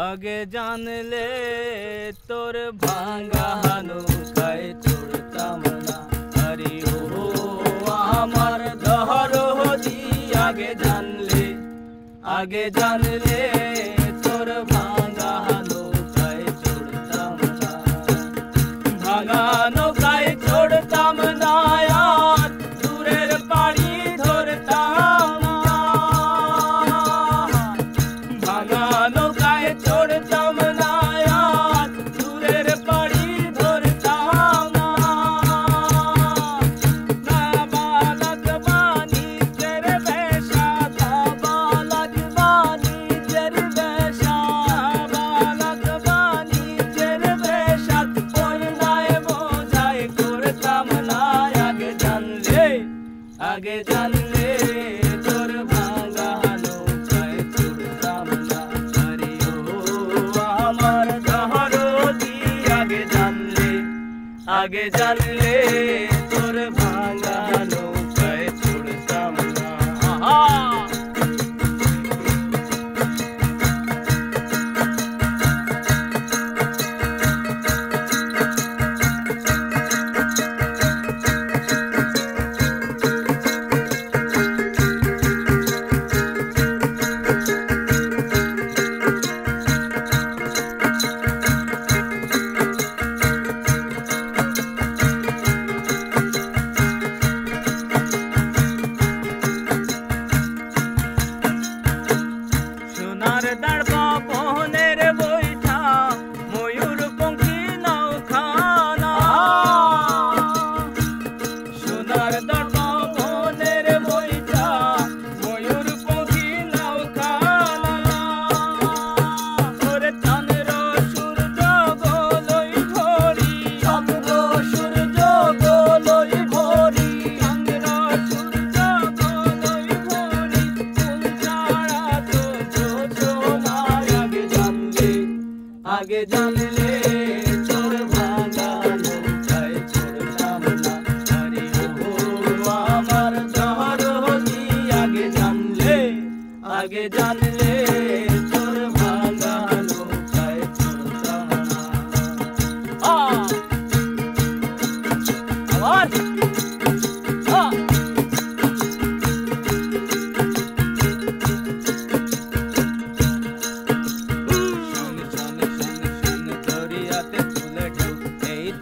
আগে জানলে তোর ভাঙা নৌকায় চড়তাম না। আরে ও আমার দহরদি আগে জানলে তোর ভাঙা নৌকায় চড়তাম না। ভাঙা নৌকায় চড়তাম না, আর দূরের পাড়ি ধরতাম না। ভাঙা নৌকায় চড়তাম না, আর দূরের পাড়ি ধরতাম না। নাবালক বাণিজ্যের বেশা, নাবালক বাণিজ্যের বেশা, নাবালক বাণিজ্যের বেশা বইনায় বোঝাই করতাম না। আগে জানলে তোর ভাঙা নৌকায় চড়তাম না। আরে ও আমার দহরদি আগে জানলে তোর ভাঙা নৌকায় চড়তাম না। সোনার দাঁড়বা বহনের বৈঠা ময়ূর পঙ্খী নৌখানা। সোনার দাঁড়বা বহনের বৈঠা ময়ূর পঙ্খী নৌখানা। ওরে চন্দ্র সূর্য গোলই ভরি, চন্দ্র সূর্য গোলই ভরি, চন্দ্র সূর্য গোলই ভরি। ফুল ছাড়া তো আগে জানলে তোর ভাঙা নৌকায় চড়তাম না। আরে ও আমার দহরদি আগে জানলে তোর ভাঙা নৌকায় চড়তাম না। আবার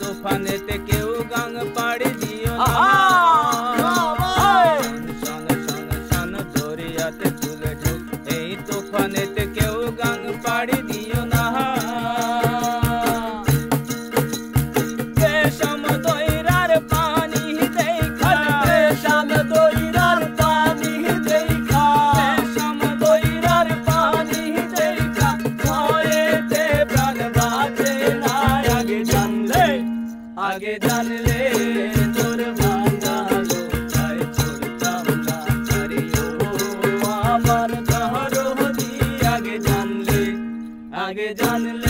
তুফানেতে কেউ গাং পাড়ি দিও না। শন দরিয়াতে তুলে ঢুক, এই তুফানেতে কেউ গাং পাড়ি দিও না। রেশম দইরার পানি দেখা, রেশম দইরার পানি দেখা, রেশম দইরার পানি দেখা ভয়েতে প্রাণ বাঁচে না। আগে জানলে তোর ভাঙা নৌকায় চড়তাম না। আরে ও আমার দহরদি আগে জানলে